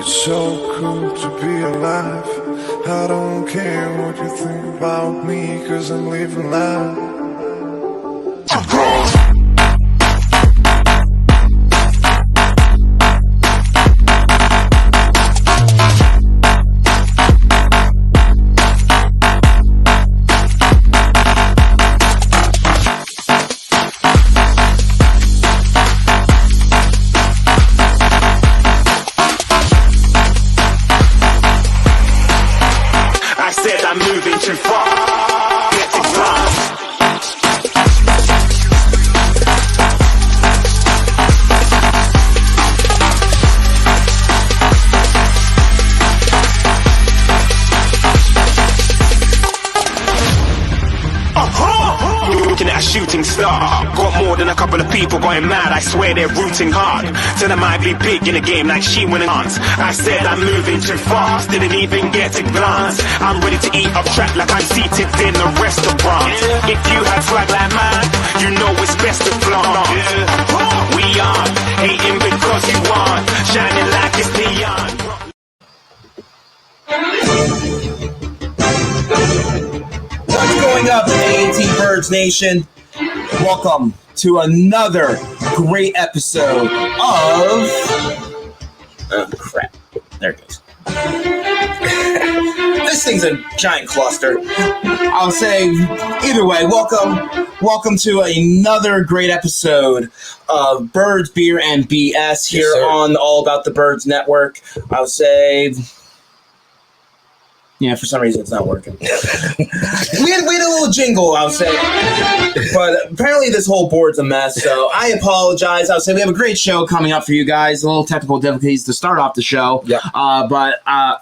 It's so cool to be alive. I don't care what you think about me, 'cause I'm living life. I'm moving too far. Get it wrong. Looking at a shooting star. Got more than a couple of people going mad. I swear they're rooting hard. Said I might be big in the game like she winning hunts. I said I'm moving too fast. Didn't even get a glance. I'm ready to eat up track like I'm seated in a restaurant. If you had swag like mine, you know it's best to flaunt. We are hating because you want, shining like it's neon. What's going up, AATBirds Nation? Welcome to another great episode of... Oh, crap. There it goes. This thing's a giant cluster. I'll say, either way, welcome to another great episode of Birds, Beer, and BS here on All About the Birds Network. I'll say... Yeah, for some reason it's not working. we had a little jingle, I would say. But apparently this whole board's a mess, so I apologize. I would say we have a great show coming up for you guys. A little technical difficulties to start off the show. Yeah.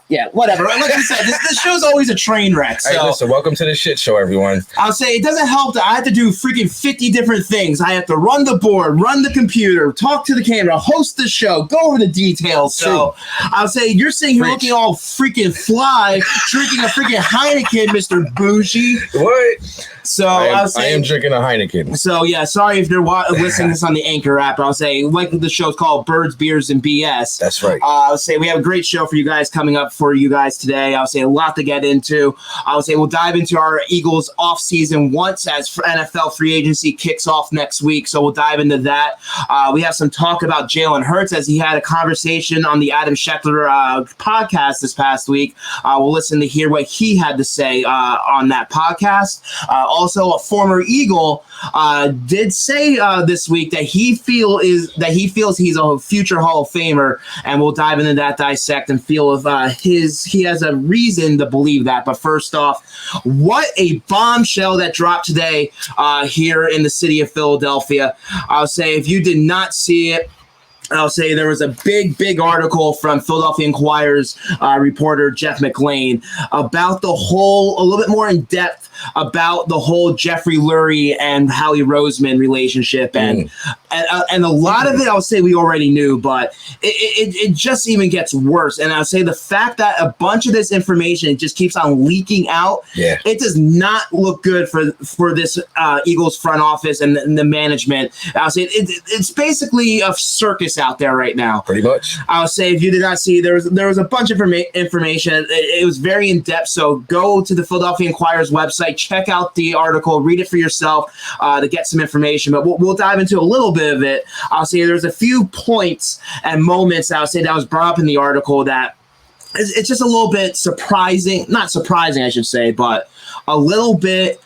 Yeah, whatever. Like I said, this show's always a train wreck. So. Hey, listen, welcome to the shit show, everyone. I'll say it doesn't help that I have to do freaking 50 different things. I have to run the board, run the computer, talk to the camera, host the show, go over the details. So I'll say you're sitting here looking all freaking fly, drinking a freaking Heineken, Mr. Bougie. What? So I am drinking a Heineken. So yeah, sorry if you're listening to this on the Anchor app. I'll say, like the show's called Birds, Beers, and BS. That's right. I'll say we have a great show for you guys coming up for you guys today. I'll say a lot to get into. I'll say we'll dive into our Eagles offseason once as NFL free agency kicks off next week. So we'll dive into that. We have some talk about Jalen Hurts as he had a conversation on the Adam Schefter podcast this past week. We'll listen to hear what he had to say on that podcast. Also, a former Eagle did say this week that he feels he's a future Hall of Famer, and we'll dive into that, dissect, and feel if he has a reason to believe that. But first off, what a bombshell that dropped today here in the city of Philadelphia. I'll say if you did not see it, I'll say there was a big article from Philadelphia Inquirer's reporter Jeff McLane about a little bit more in depth about the whole Jeffrey Lurie and Howie Roseman relationship, and a lot of it I'll say we already knew, but it just even gets worse. And I'll say the fact that a bunch of this information just keeps on leaking out, it does not look good for this Eagles front office and the management. I'll say it's basically a circus out there right now. Pretty much. I'll say if you did not see, there was a bunch of information. It was very in depth. So go to the Philadelphia Inquirer's website, check out the article, read it for yourself to get some information. But we'll dive into a little bit of it. I'll say there's a few points and moments I'll say that was brought up in the article that it's just a little bit surprising. Not surprising, I should say, but a little bit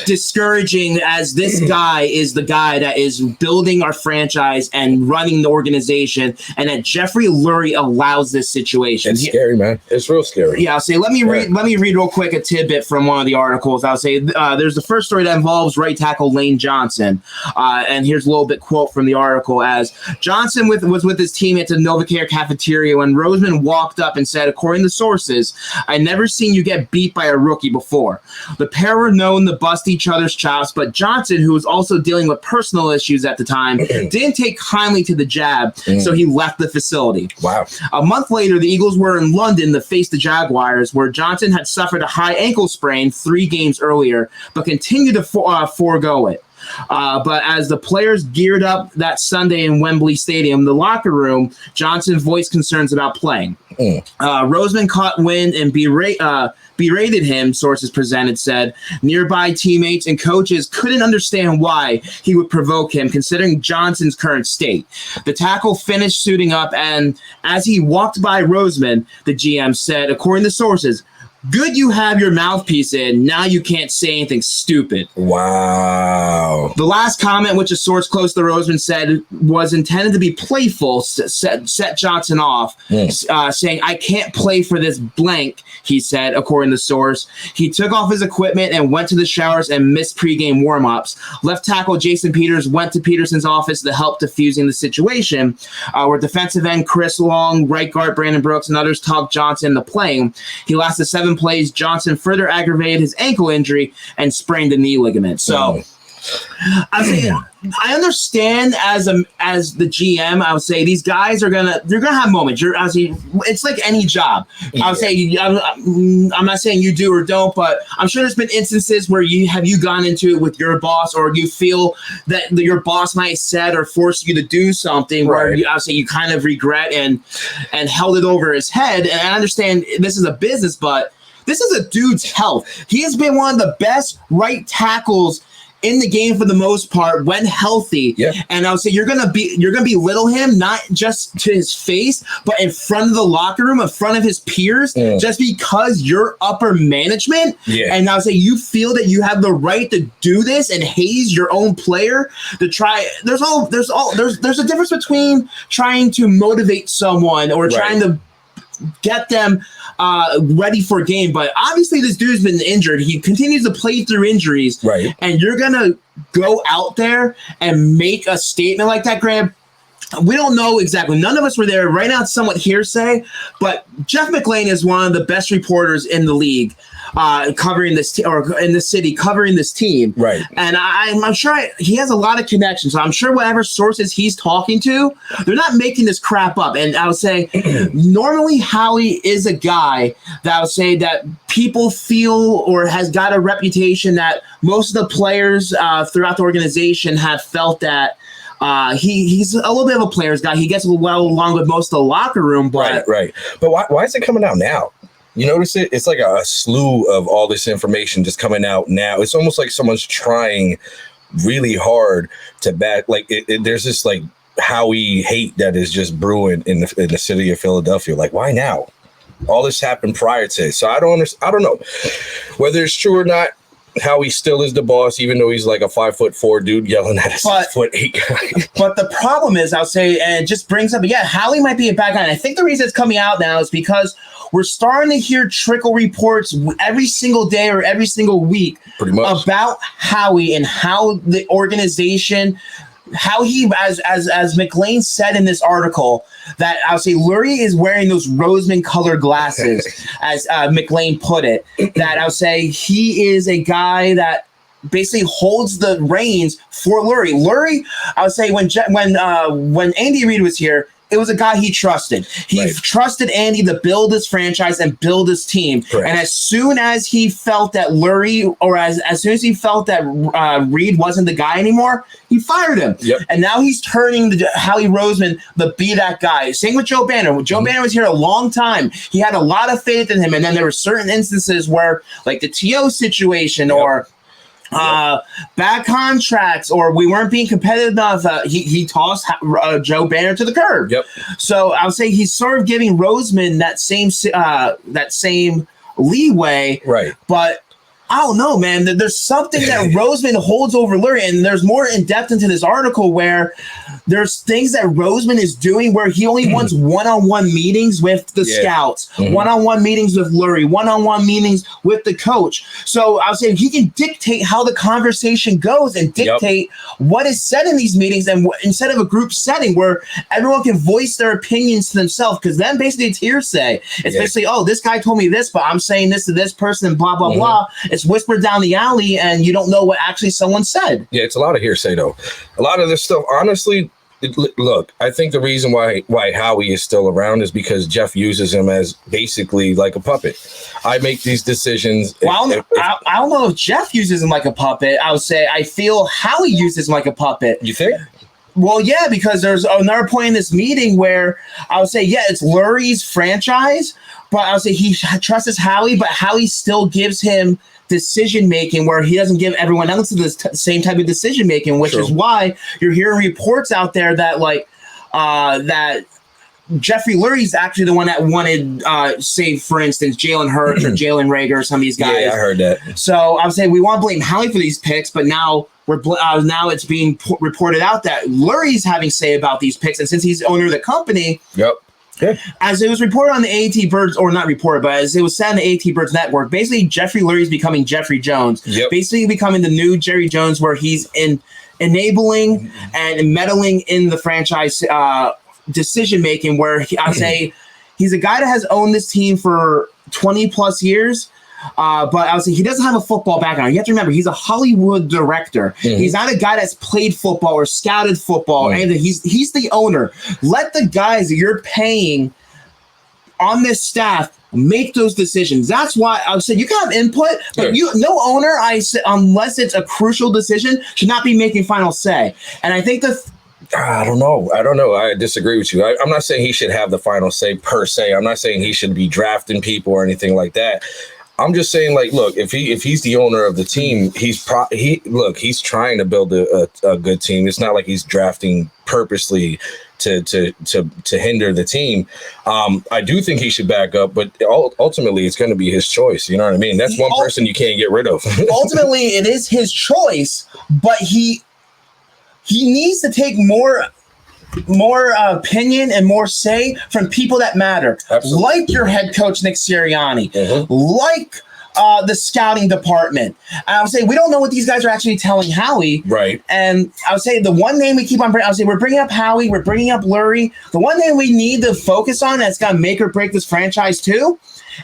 discouraging, as this guy is the guy that is building our franchise and running the organization, and that Jeffrey Lurie allows this situation. It's scary, man. It's real scary. Yeah, I'll say let me read real quick a tidbit from one of the articles. I'll say there's the first story that involves right tackle Lane Johnson, and here's a little bit quote from the article. As Johnson was with his team at the NovaCare cafeteria when Roseman walked up and said, according to sources, "I never seen you get beat by a rookie before." The pair were known to bust each other's chops, but Johnson, who was also dealing with personal issues at the time, didn't take kindly to the jab, so he left the facility. Wow. A month later, the Eagles were in London to face the Jaguars, where Johnson had suffered a high ankle sprain 3 games earlier, but continued to forego it. But as the players geared up that Sunday in Wembley Stadium, the locker room, Johnson voiced concerns about playing. Roseman caught wind and berated him, sources presented said. Nearby teammates and coaches couldn't understand why he would provoke him, considering Johnson's current state. The tackle finished suiting up, and as he walked by Roseman, the GM said, according to sources, "Good you have your mouthpiece in. Now you can't say anything stupid." Wow. The last comment, which a source close to Roseman said was intended to be playful, set Johnson off, saying, "I can't play for this blank," he said, according to the source. He took off his equipment and went to the showers and missed pregame warm-ups. Left tackle Jason Peters went to Peterson's office to help defusing the situation, where defensive end Chris Long, right guard Brandon Brooks, and others talked Johnson into playing. He lasted 7 plays. Johnson further aggravated his ankle injury and sprained the knee ligament. So I understand as the GM, I would say these guys they're gonna have moments. It's like any job. I would say I'm not saying you do or don't, but I'm sure there's been instances where you gone into it with your boss, or you feel that your boss might have said or forced you to do something where I would say you kind of regret and held it over his head. And I understand this is a business, but this is a dude's health. He has been one of the best right tackles in the game for the most part when healthy. Yeah. And I would say you're gonna belittle him, not just to his face, but in front of the locker room, in front of his peers, just because you're upper management. Yeah. And I would say you feel that you have the right to do this and haze your own player to try. There's a difference between trying to motivate someone or trying to get them ready for a game, but obviously this dude's been injured. He continues to play through injuries, and you're gonna go out there and make a statement like that, Graham. We don't know exactly. None of us were there. Right now, it's somewhat hearsay, but Jeff McLane is one of the best reporters in the league, covering this or in the city, covering this team. Right. And I'm sure he has a lot of connections. So I'm sure whatever sources he's talking to, they're not making this crap up. And I would say normally Howie is a guy that I would say that people feel or has got a reputation that most of the players throughout the organization have felt that he's a little bit of a player's guy. He gets well along with most of the locker room, but But why is it coming out now? You notice it? It's like a slew of all this information just coming out now. It's almost like someone's trying really hard to back. Like there's this like Howie hate that is just brewing in the city of Philadelphia. Like, why now? All this happened prior to it. So I don't know whether it's true or not. Howie still is the boss, even though he's like a 5'4" dude yelling at a 6'8" guy. But the problem is, I'll say, and it just brings up, Howie might be a bad guy. And I think the reason it's coming out now is because we're starting to hear trickle reports every single day or every single week about Howie and how the organization, how he, as McLane said in this article, that I would say Lurie is wearing those Roseman colored glasses, as McLane put it, that I would say he is a guy that basically holds the reins for Lurie. Lurie, I would say when Andy Reid was here, it was a guy he trusted. He trusted Andy to build his franchise and build his team. Correct. And as soon as he felt that Lurie, or as soon as he felt that Reid wasn't the guy anymore, he fired him. Yep. And now he's turning to Howie Roseman to be that guy. Same with Joe Banner. Joe Banner was here a long time. He had a lot of faith in him. And then there were certain instances where, like the T.O. situation or bad contracts, or we weren't being competitive enough, he tossed Joe Banner to the curb. Yep. So I would say he's sort of giving Roseman that same leeway. Right. But I don't know, man. There's something that Roseman holds over Lurie, and there's more in depth into this article where there's things that Roseman is doing where he only wants one-on-one meetings with the scouts, one-on-one meetings with Lurie, one-on-one meetings with the coach. So I was saying he can dictate how the conversation goes and dictate what is said in these meetings, and instead of a group setting where everyone can voice their opinions to themselves, because then basically it's hearsay. It's basically, oh, this guy told me this, but I'm saying this to this person and blah, blah, blah. It's whispered down the alley and you don't know what actually someone said. Yeah, it's a lot of hearsay, though. A lot of this stuff, honestly, look, I think the reason why Howie is still around is because Jeff uses him as basically like a puppet. I make these decisions. Well, I don't know if Jeff uses him like a puppet. I would say I feel Howie uses him like a puppet. You think? Well, yeah, because there's another point in this meeting where I would say, yeah, it's Lurie's franchise, but I would say he trusts Howie, but Howie still gives him decision making where he doesn't give everyone else the same type of decision making, which is why you're hearing reports out there that that Jeffrey Lurie's actually the one that wanted, say, for instance, Jalen Hurts or Jalen Reagor or some of these guys. Yeah, I heard that. So I would say we want to blame Howie for these picks, but now now it's being reported out that Lurie's having say about these picks, and since he's owner of the company, yep. Yeah. As it was reported on the AATBirds, or not reported, but as it was said on the AATBirds network, basically Jeffrey Lurie's becoming Jeffrey Jones. Yep. Basically becoming the new Jerry Jones, where he's enabling and meddling in the franchise decision making. Where I say he's a guy that has owned this team for 20 plus years. But I would say he doesn't have a football background. You have to remember, he's a Hollywood director. He's not a guy that's played football or scouted football or anything. He's the owner. Let the guys that you're paying on this staff make those decisions. That's why I would say you can have input, but no owner, unless it's a crucial decision, should not be making final say. And I think I don't know. I disagree with you. I'm not saying he should have the final say per se. I'm not saying he should be drafting people or anything like that. I'm just saying, like, look, if he's the owner of the team, he's trying to build a good team. It's not like he's drafting purposely to hinder the team. I do think he should back up, but ultimately it's going to be his choice. You know what I mean? That's one person you can't get rid of. Ultimately, it is his choice, but he needs to take more opinion and more say from people that matter. Absolutely. Like your head coach, Nick Sirianni, like the scouting department. And I would say we don't know what these guys are actually telling Howie. Right. And I would say the one name we keep on bringing, I would say we're bringing up Howie, we're bringing up Lurie. The one name we need to focus on that's going to make or break this franchise too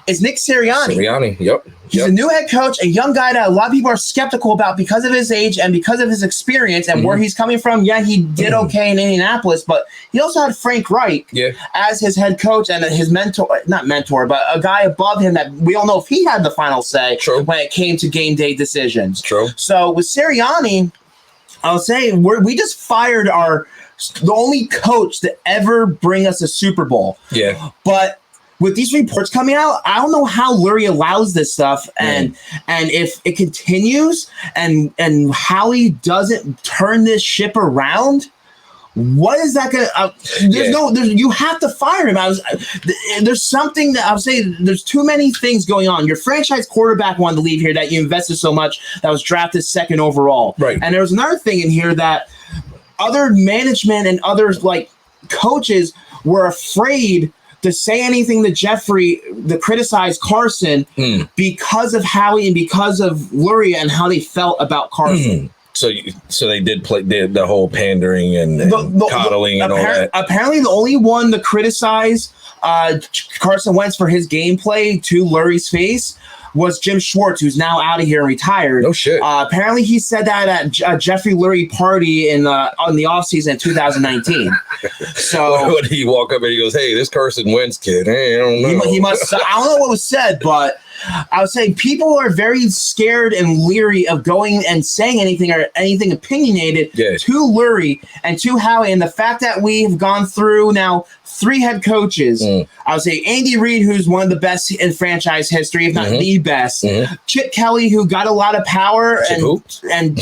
is Nick Sirianni. Yep. He's a new head coach, a young guy that a lot of people are skeptical about because of his age and because of his experience and where he's coming from. Yeah, he did okay in Indianapolis, but he also had Frank Reich as his head coach and his not mentor, but a guy above him that we don't know if he had the final say when it came to game day decisions. True. So with Sirianni, I'll say we just fired the only coach to ever bring us a Super Bowl. Yeah. But with these reports coming out, I don't know how Lurie allows this stuff, and if it continues, and Howie doesn't turn this ship around, what is that gonna? You have to fire him. There's something that I would say. There's too many things going on. Your franchise quarterback wanted to leave here that you invested so much, that was drafted second overall, right? And there was another thing in here that other management and others like coaches were afraid to say anything to Jeffrey to criticize Carson because of Howie and because of Lurie and how they felt about Carson. So they did play the whole pandering and coddling and all that. Apparently, the only one to criticize Carson Wentz for his gameplay to Lurie's face was Jim Schwartz, who's now out of here and retired. No shit. Apparently, he said that at Jeffrey Lurie party on the offseason in 2019. So when he walk up and he goes, "Hey, this Carson Wentz kid, hey, I don't know." He must. I don't know what was said, but I would say people are very scared and leery of going and saying anything or anything opinionated to Lurie and to Howie. And the fact that we've gone through now 3 head coaches, I would say Andy Reid, who's one of the best in franchise history, if not the best. Chip Kelly, who got a lot of power and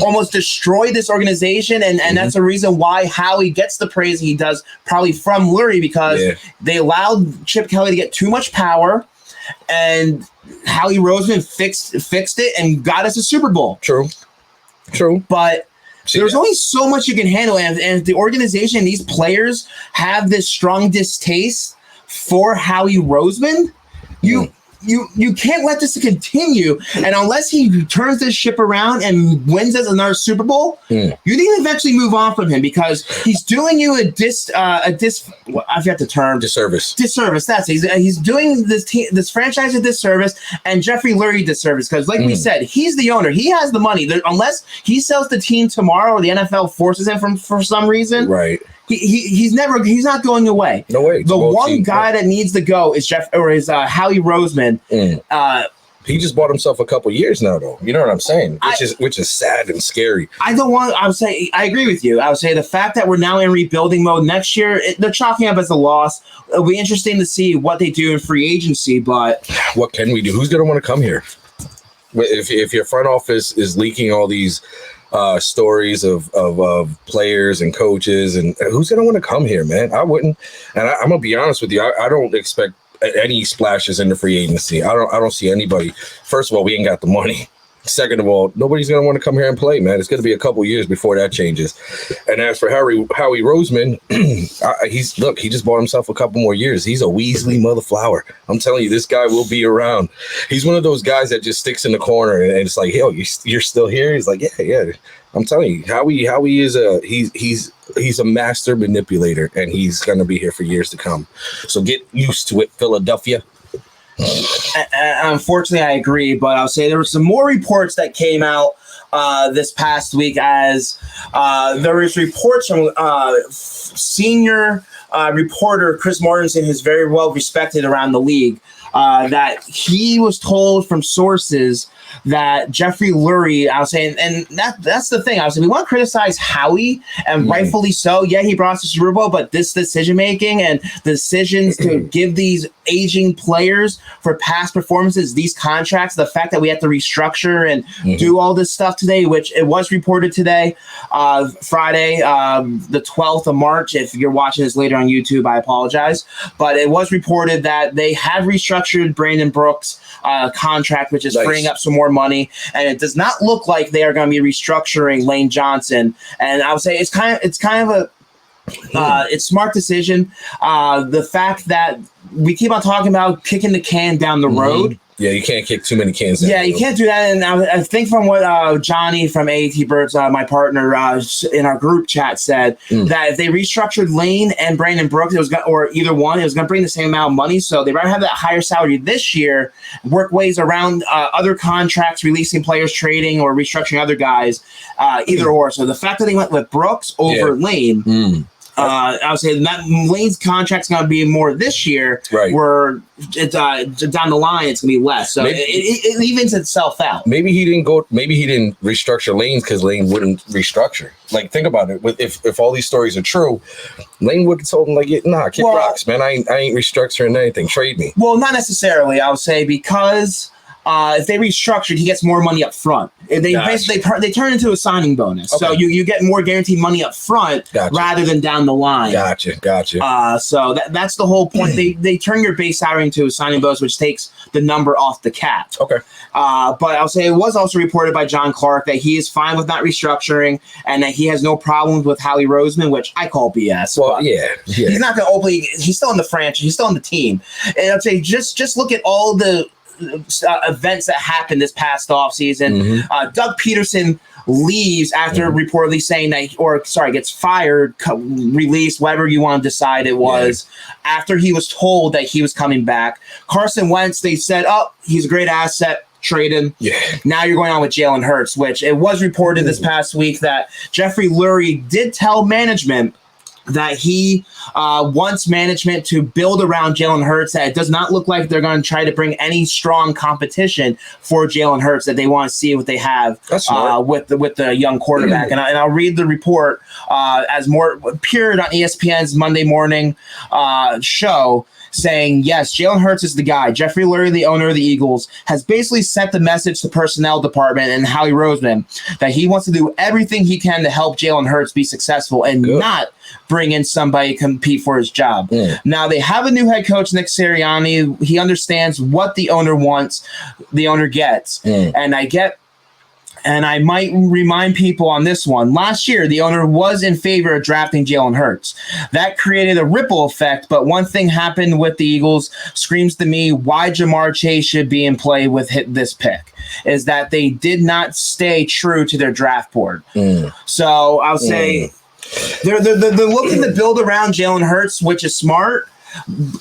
almost destroyed this organization. And that's the reason why Howie gets the praise he does, probably from Lurie, because they allowed Chip Kelly to get too much power. And Howie Roseman fixed it and got us a Super Bowl. True. But there's only so much you can handle. And if the organization, these players have this strong distaste for Howie Roseman, you can't let this continue. And unless he turns this ship around and wins us another Super Bowl, you need to eventually move on from him because he's doing you I forget the term. Disservice. That's he's doing this franchise a disservice and Jeffrey Lurie disservice because, like we said, he's the owner. He has the money. Unless he sells the team tomorrow or the NFL forces him for some reason, right? He's not going away. No way. The one guy that needs to go is Howie Roseman. He just bought himself a couple years now, though. You know what I'm saying? Which is sad and scary. I would say I agree with you. I would say the fact that we're now in rebuilding mode next year, they're chalking up as a loss. It'll be interesting to see what they do in free agency. But what can we do? Who's going to want to come here? If your front office is leaking all these stories of players and coaches, and who's going to want to come here, man? I wouldn't. And I'm going to be honest with you. I don't expect any splashes in the free agency. I don't see anybody. First of all, we ain't got the money. Second of all, nobody's going to want to come here and play, man. It's going to be a couple years before that changes. And as for Howie Roseman, he just bought himself a couple more years. He's a Weasley motherflower. I'm telling you, this guy will be around. He's one of those guys that just sticks in the corner and it's like, yo, you're still here? He's like, yeah. I'm telling you, Howie is he's a master manipulator, and he's going to be here for years to come. So get used to it, Philadelphia. Unfortunately, I agree, but I'll say there were some more reports that came out this past week as there was reports from senior reporter Chris Mortensen, who's very well respected around the league, that he was told from sources that Jeffrey Lurie, I was saying, and that's the thing. I was saying, we want to criticize Howie, and rightfully so. Yeah, he brought us to Super Bowl, but this decision making and the decisions to give these aging players for past performances, these contracts, the fact that we have to restructure and do all this stuff today, which it was reported today, Friday, the 12th of March. If you're watching this later on YouTube, I apologize, but it was reported that they have restructured Brandon Brooks' contract, which is freeing up some more money, and it does not look like they are going to be restructuring Lane Johnson. And I would say it's kind of a it's smart decision. The fact that we keep on talking about kicking the can down the road. Yeah, you can't kick too many cans down. Yeah, you can't do that. And I think from what Johnny from AATBirds, my partner in our group chat said, that if they restructured Lane and Brandon Brooks, or either one, it was going to bring the same amount of money. So they'd rather have that higher salary this year, work ways around other contracts, releasing players, trading, or restructuring other guys, either or. So the fact that they went with Brooks over Lane, I would say that Lane's contract's going to be more this year, where it's, down the line it's going to be less. So it evens itself out. Maybe he didn't restructure Lane's because Lane wouldn't restructure. Like, think about it. If all these stories are true, Lane would have told him, like, nah, kick rocks, man. I ain't restructuring anything. Trade me. Well, not necessarily, I would say, because if they restructured, he gets more money up front. They basically they turn into a signing bonus. Okay. So you get more guaranteed money up front rather than down the line. Gotcha. So that's the whole point. They turn your base salary into a signing bonus, which takes the number off the cap. Okay. But I'll say it was also reported by John Clark that he is fine with not restructuring and that he has no problems with Howie Roseman, which I call BS. Well, yeah. He's not going to openly. He's still in the franchise. He's still in the team. And I'd say just look at all the events that happened this past offseason. Doug Peterson leaves after reportedly saying that, gets fired, released, whatever you want to decide it was, after he was told that he was coming back. Carson Wentz, they said, he's a great asset, trade him. Yeah. Now you're going on with Jalen Hurts, which it was reported this past week that Jeffrey Lurie did tell management that he wants management to build around Jalen Hurts, that it does not look like they're going to try to bring any strong competition for Jalen Hurts, that they want to see what they have with the young quarterback. And I'll read the report as more appeared on ESPN's Monday morning show, saying, yes, Jalen Hurts is the guy. Jeffrey Lurie, the owner of the Eagles, has basically sent the message to personnel department and Howie Roseman that he wants to do everything he can to help Jalen Hurts be successful and not bring in somebody to compete for his job. Now, they have a new head coach, Nick Sirianni. He understands what the owner wants, the owner gets. And I get And I might remind people on this one. Last year, the owner was in favor of drafting Jalen Hurts. That created a ripple effect, but one thing happened with the Eagles screams to me why Jamar Chase should be in play with this pick, is that they did not stay true to their draft board. So I'll say they're looking to build around Jalen Hurts, which is smart.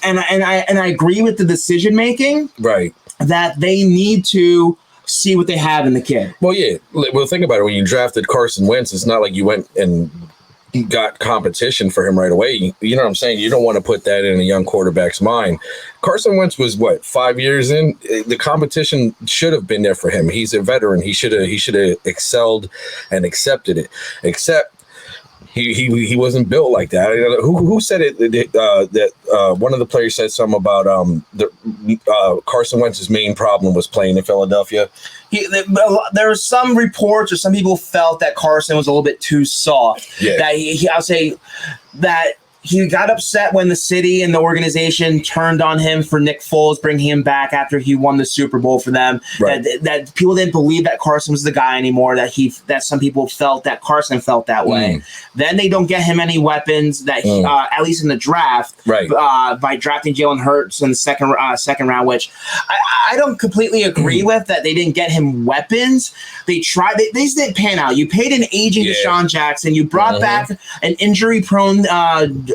And I agree with the decision making. Right. That they need to see what they have in the kid. Well, yeah. Well, think about it. When you drafted Carson Wentz, it's not like you went and got competition for him right away. You know what I'm saying? You don't want to put that in a young quarterback's mind. Carson Wentz was 5 years in? The competition should have been there for him. He's a veteran. He should have excelled and accepted it. Except he wasn't built like that. Who said it? That one of the players said something about Carson Wentz's main problem was playing in Philadelphia. There were some reports, or some people felt that Carson was a little bit too soft. Yeah. That I'll say that he got upset when the city and the organization turned on him for Nick Foles bringing him back after he won the Super Bowl for them. Right. That people didn't believe that Carson was the guy anymore. That some people felt that Carson felt that way. Then they don't get him any weapons. That he, at least in the draft, right. By drafting Jalen Hurts in the second round, which I don't completely agree with. That they didn't get him weapons. They tried. They just didn't pan out. You paid an aging Deshaun Jackson. You brought back an injury-prone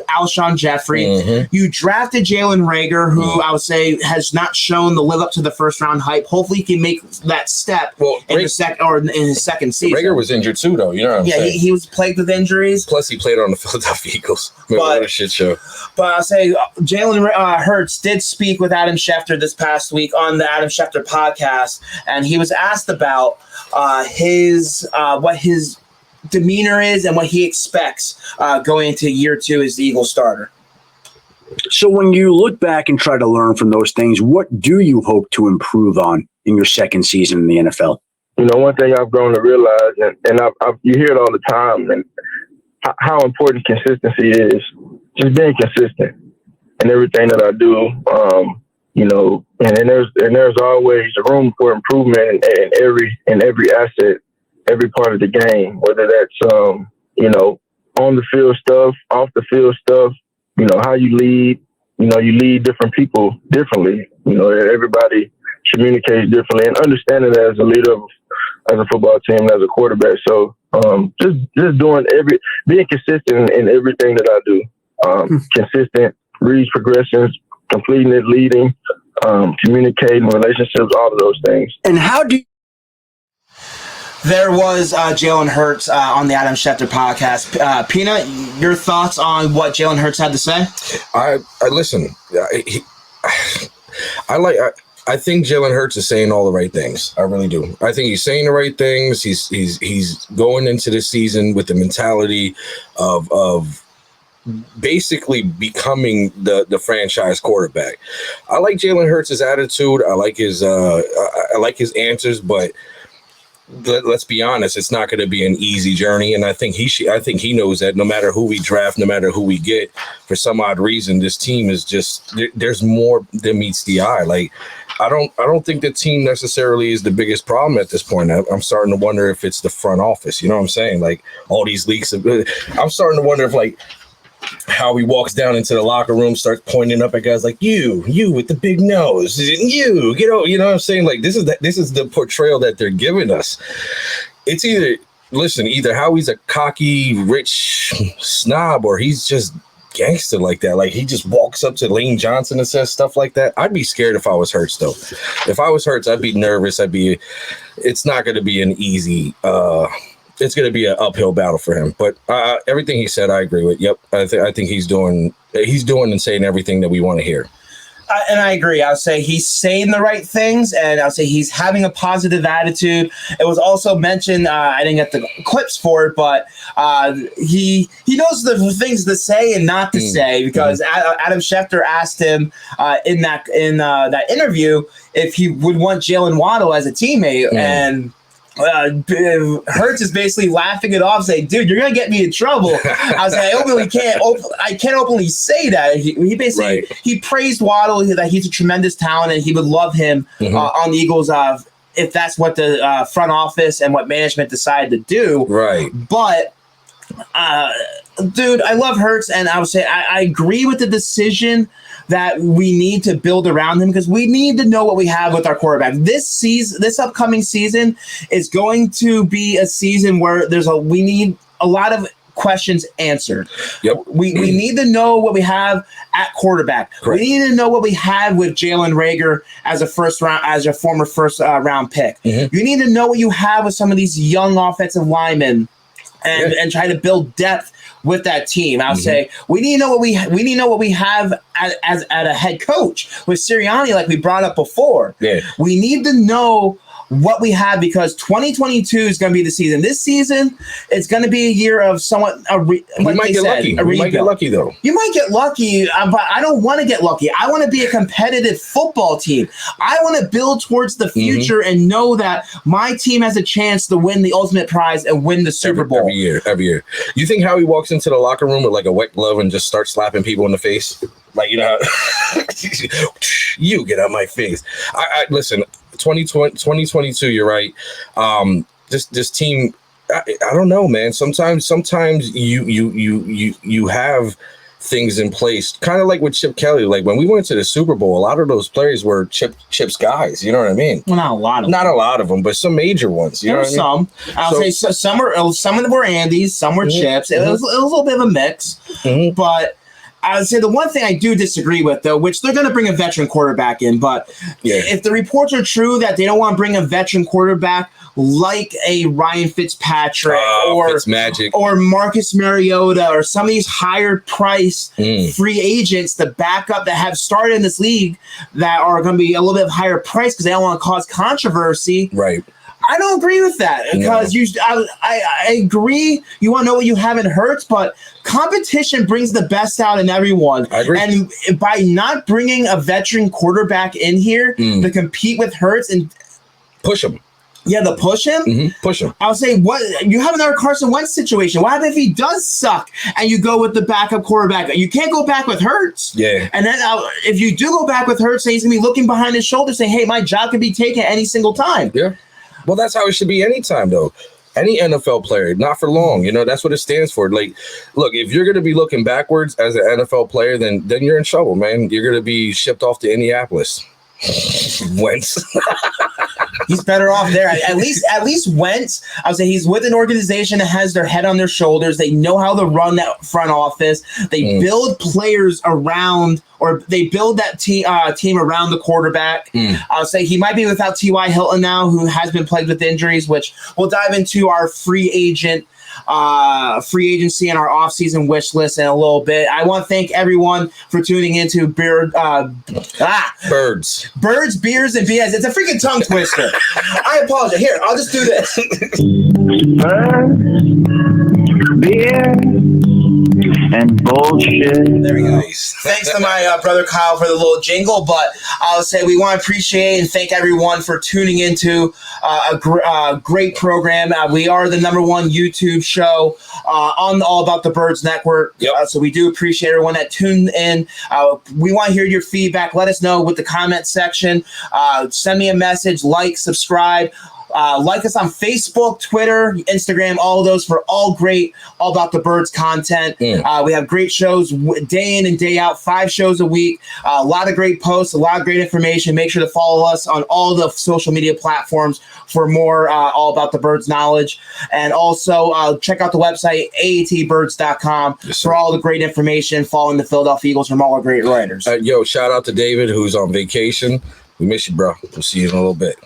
Alshon Jeffrey. You drafted Jalen Reagor, who I would say has not shown to live up to the first round hype. Hopefully, he can make that step in his second season. Reagor was injured too, though. You know what I'm saying? He was plagued with injuries. Plus, he played on the Philadelphia Eagles. What a shit show. But I'll say Jalen Hurts did speak with Adam Schefter this past week on the Adam Schefter podcast, and he was asked about what his demeanor is and what he expects going into year 2 as the Eagles starter. So when you look back and try to learn from those things, what do you hope to improve on in your second season in the NFL? You know, one thing I've grown to realize, and you hear it all the time, and how important consistency is. Just being consistent in everything that I do. You know, and there's always room for improvement in every asset, every part of the game, whether that's, you know, on the field stuff, off the field stuff, you know, how you lead, you know, you lead different people differently. You know, everybody communicates differently, and understanding that as a leader as a football team, as a quarterback. So just being consistent in everything that I do. Consistent, reads progressions, completing it, leading, communicating, relationships, all of those things. And how do you... There was Jalen Hurts on the Adam Schefter podcast. Peenut, your thoughts on what Jalen Hurts had to say? I listen. I think Jalen Hurts is saying all the right things. I really do. I think he's saying the right things. He's going into this season with the mentality of basically becoming the franchise quarterback. I like Jalen Hurts' attitude. I like his answers, but let's be honest, it's not going to be an easy journey, and I think he knows that. No matter who we draft, no matter who we get, for some odd reason, this team is just there's more than meets the eye. Like I don't think the team necessarily is the biggest problem at this point. I'm starting to wonder if it's the front office. You know what I'm saying? Like all these leaks. I'm starting to wonder if like Howie walks down into the locker room, starts pointing up at guys like you with the big nose, you know what I'm saying? Like this is the portrayal that they're giving us. It's either Howie's a cocky, rich snob, or he's just gangster like that. Like he just walks up to Lane Johnson and says stuff like that. I'd be scared if I was Hurts, though. If I was Hurts, I'd be nervous. It's not going to be an easy. It's going to be an uphill battle for him. But everything he said, I agree with. Yep, I think he's doing and saying everything that we want to hear. And I agree. I'll say he's saying the right things, and I'll say he's having a positive attitude. It was also mentioned, I didn't get the clips for it, but he knows the things to say and not to say, because Adam Schefter asked him in that interview if he would want Jalen Waddle as a teammate, and Hurts is basically laughing it off, saying, "Dude, you're gonna get me in trouble." I was like, I can't openly say that. He basically he praised Waddle, that he's a tremendous talent and he would love him on the Eagles if that's what the front office and what management decided to do. Right. But, dude, I love Hurts, and I would say I agree with the decision that we need to build around him because we need to know what we have with our quarterback. This upcoming season is going to be a season where we need a lot of questions answered. Yep. We need to know what we have at quarterback. Correct. We need to know what we have with Jalen Reagor as a former first round pick. Mm-hmm. You need to know what you have with some of these young offensive linemen and try to build depth with that team. I'll say we need to know what we have at a head coach with Sirianni, like we brought up before. Yeah. We need to know what we have because 2022 is going to be the season. This season, it's going to be a year of somewhat. We might get lucky though. You might get lucky, but I don't want to get lucky. I want to be a competitive football team. I want to build towards the future and know that my team has a chance to win the ultimate prize and win the Super Bowl every year. You think Howie walks into the locker room with like a wet glove and just starts slapping people in the face? Like, you know, you get out my face. I listen. 2022, you're right. This team, I don't know, man. Sometimes you have things in place, kind of like with Chip Kelly. Like when we went to the Super Bowl, a lot of those players were Chip's guys. You know what I mean? Well, not a lot of them, but some major ones. You know what I mean? I'll say some of them were Andy's, some were Chips. It was a little bit of a mix, but I would say the one thing I do disagree with, though, which they're going to bring a veteran quarterback in, but if the reports are true that they don't want to bring a veteran quarterback like a Ryan Fitzpatrick or Marcus Mariota or some of these higher price free agents, the backup that have started in this league that are going to be a little bit higher price because they don't want to cause controversy. Right. I don't agree with that because I agree you want to know what you have in Hurts, but competition brings the best out in everyone. I agree. And by not bringing a veteran quarterback in here to compete with Hurts and push him. Yeah, to push him? Push him. I would say, what you have another Carson Wentz situation. What happens if he does suck and you go with the backup quarterback? You can't go back with Hurts. Yeah. And then if you do go back with Hurts, he's going to be looking behind his shoulder saying, hey, my job could be taken any single time. Yeah. Well, that's how it should be anytime, though. Any NFL player, not for long. You know, that's what it stands for. Like, look, if you're going to be looking backwards as an NFL player, then you're in trouble, man. You're going to be shipped off to Indianapolis. Wentz. He's better off there. At least Wentz, I would say he's with an organization that has their head on their shoulders. They know how to run that front office. They build players around, or they build that team around the quarterback. I would say he might be without T.Y. Hilton now, who has been plagued with injuries, which we'll dive into our free agency and our offseason wish list in a little bit. I want to thank everyone for tuning into Birds, Beers, and BS. It's a freaking tongue twister. I apologize. Here, I'll just do this. Birds, beer, and bullshit. There we go. Nice. Thanks to my brother Kyle for the little jingle, but I'll say we want to appreciate and thank everyone for tuning into a great program. We are the #1 YouTube show on the All About the Birds Network. Yep. So we do appreciate everyone that tuned in. We want to hear your feedback. Let us know with the comment section. Send me a message, subscribe. Like us on Facebook, Twitter, Instagram, all of those for all great All About the Birds content. We have great shows day in and day out, 5 shows a week, a lot of great posts, a lot of great information. Make sure to follow us on all the social media platforms for more All About the Birds knowledge. And also check out the website, AATBirds.com for all the great information following the Philadelphia Eagles from all our great writers. Shout out to David, who's on vacation. We miss you, bro. We'll see you in a little bit.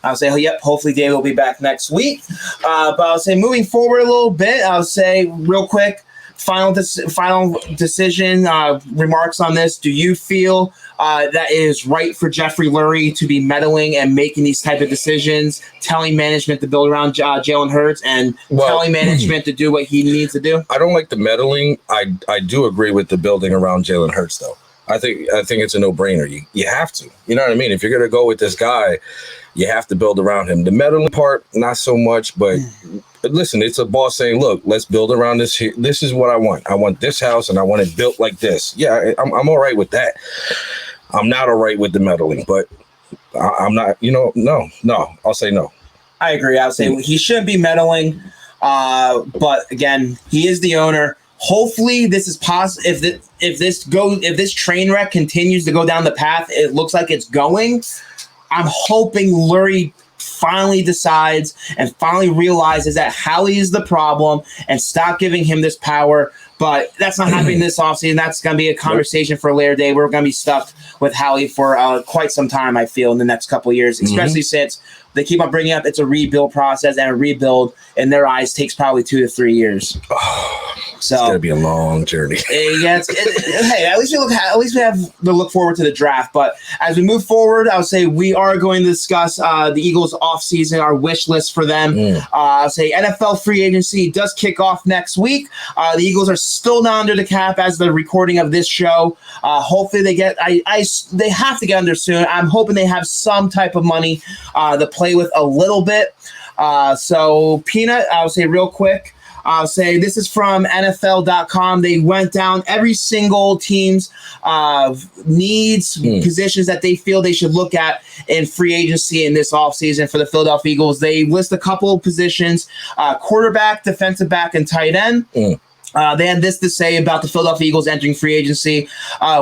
I'll say, hopefully David will be back next week. But I'll say moving forward a little bit, I'll say real quick, final decision, remarks on this. Do you feel that it is right for Jeffrey Lurie to be meddling and making these type of decisions, telling management to build around Jalen Hurts and telling management to do what he needs to do? I don't like the meddling. I do agree with the building around Jalen Hurts, though. I think it's a no-brainer. You have to. You know what I mean? If you're going to go with this guy, you have to build around him. The meddling part, not so much, but listen, it's a boss saying, look, let's build around this here. This is what I want. I want this house, and I want it built like this. Yeah, I'm all right with that. I'm not all right with the meddling, but I'm not, no, I'll say no. I agree. I would say he shouldn't be meddling. But again, he is the owner. Hopefully this is possible. If this train wreck continues to go down the path it looks like it's going, I'm hoping Lurie finally decides and finally realizes that Howie is the problem and stop giving him this power. But that's not happening this offseason. That's going to be a conversation for a later day. We're going to be stuck with Howie for quite some time, I feel, in the next couple of years, especially since they keep on bringing up it's a rebuild process, and a rebuild in their eyes takes probably 2 to 3 years. So it's gonna be a long journey. Hey, at least we have to look forward to the draft. But as we move forward, I would say we are going to discuss the Eagles offseason, our wish list for them. I'll say NFL free agency does kick off next week. The Eagles are still not under the cap as the recording of this show. Hopefully they get. They have to get under soon. I'm hoping they have some type of money to play with a little bit. So Peenut, I'll say real quick. I'll say this is from NFL.com. They went down every single team's needs, positions that they feel they should look at in free agency in this offseason for the Philadelphia Eagles. They list a couple of positions, quarterback, defensive back, and tight end. They had this to say about the Philadelphia Eagles entering free agency.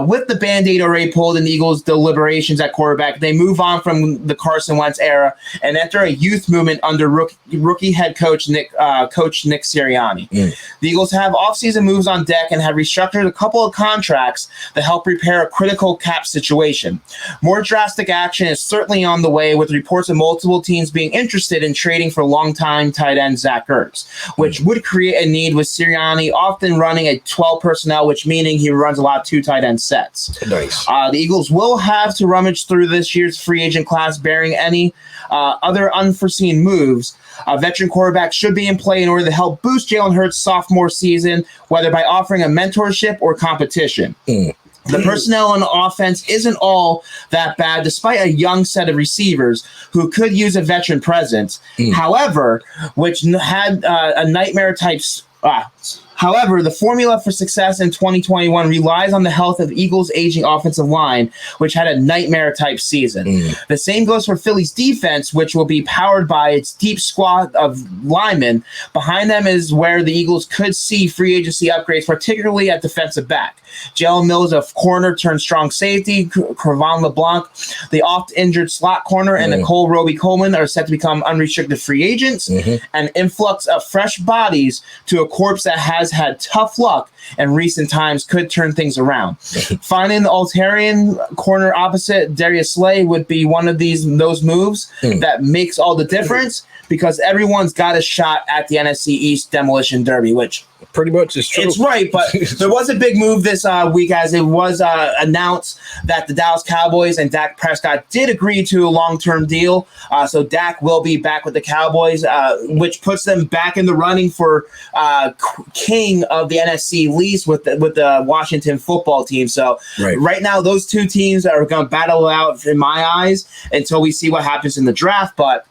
With the Band-Aid already pulled in the Eagles' deliberations at quarterback, they move on from the Carson Wentz era and enter a youth movement under rookie head coach Nick Sirianni. The Eagles have offseason moves on deck and have restructured a couple of contracts to help repair a critical cap situation. More drastic action is certainly on the way, with reports of multiple teams being interested in trading for longtime tight end Zach Ertz, which would create a need with Sirianni often running a 12 personnel, which meaning he runs a lot of 2 tight end sets. Nice. The Eagles will have to rummage through this year's free agent class, bearing any other unforeseen moves. A veteran quarterback should be in play in order to help boost Jalen Hurts' sophomore season, whether by offering a mentorship or competition. The personnel on offense isn't all that bad, despite a young set of receivers who could use a veteran presence. However, which had a nightmare type. However, the formula for success in 2021 relies on the health of Eagles' aging offensive line, which had a nightmare-type season. The same goes for Philly's defense, which will be powered by its deep squad of linemen. Behind them is where the Eagles could see free agency upgrades, particularly at defensive back. Jalen Mills, a corner turned strong safety, Crevan LeBlanc, the oft-injured slot corner, and Nicole Roby-Coleman are set to become unrestricted free agents. An influx of fresh bodies to a corps that has had tough luck in recent times could turn things around. Finding the Altarian corner opposite Darius Slay would be one of those moves that makes all the difference, because everyone's got a shot at the NFC East Demolition Derby, which pretty much is true. It's right, but there was a big move this week, as it was announced that the Dallas Cowboys and Dak Prescott did agree to a long-term deal. So Dak will be back with the Cowboys, which puts them back in the running for king of the NFC East with the Washington football team. So right now, those two teams are going to battle out, in my eyes, until we see what happens in the draft. But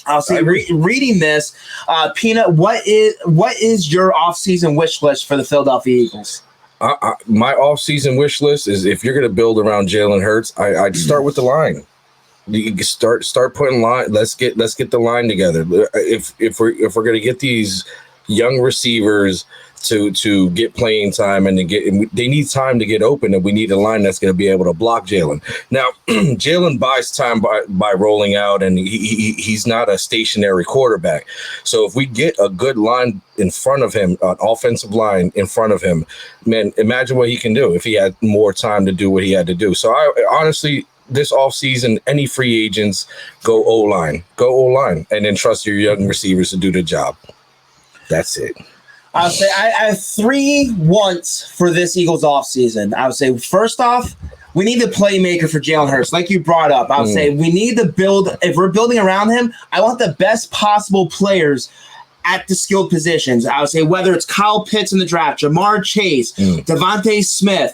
I'll say, reading this, Peenut, what is your offseason wish list for the Philadelphia Eagles? My off-season wish list is, if you're going to build around Jalen Hurts, I'd start with the line. You start putting line. Let's get the line together. If we're going to get these young receivers to get playing time and they need time to get open, and we need a line that's going to be able to block Jalen. Now, Jalen buys time by rolling out, and he's not a stationary quarterback. So if we get a good line in front of him, an offensive line in front of him, man, imagine what he can do if he had more time to do what he had to do. So I honestly, this offseason, any free agents, go O-line, and then trust your young receivers to do the job. That's it. I'll say I have 3 wants for this Eagles offseason. I would say, first off, we need a playmaker for Jalen Hurts, like you brought up. I would say we need to build, if we're building around him, I want the best possible players at the skilled positions. I would say whether it's Kyle Pitts in the draft, Jamar Chase, Devontae Smith,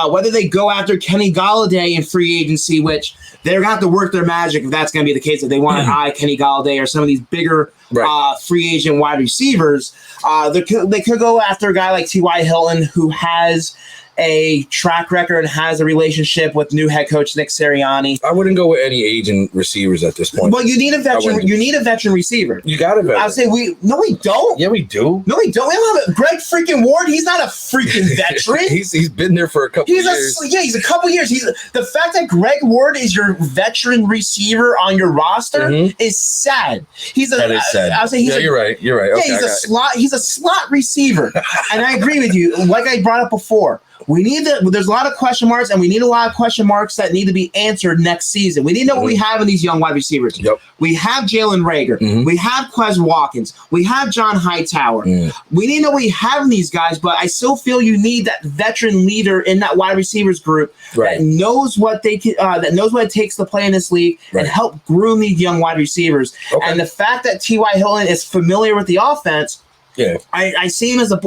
whether they go after Kenny Golladay in free agency, which they're going to have to work their magic if that's going to be the case, if they want to eye Kenny Golladay or some of these bigger free agent wide receivers. They could go after a guy like T.Y. Hilton, who has a track record and has a relationship with new head coach Nick Sirianni. I wouldn't go with any aging receivers at this point. Well, you need a veteran. You need a veteran receiver. You got a veteran. I'll say we don't. Yeah, we do. No, we don't. We don't have a Greg freaking Ward. He's not a freaking veteran. he's been there for a couple years. He's a couple years. The fact that Greg Ward is your veteran receiver on your roster is sad. That is sad. I'll say you're right. You're right. Okay, he's a slot receiver, and I agree with you. Like I brought up before. There's a lot of question marks, and we need a lot of question marks that need to be answered next season. We need to know what we have in these young wide receivers. Yep. We have Jalen Reagor. We have Quez Watkins. We have John Hightower. We need to know what we have in these guys, but I still feel you need that veteran leader in that wide receivers group that knows what it takes to play in this league and help groom these young wide receivers. Okay. And the fact that T.Y. Hilton is familiar with the offense, I see him as a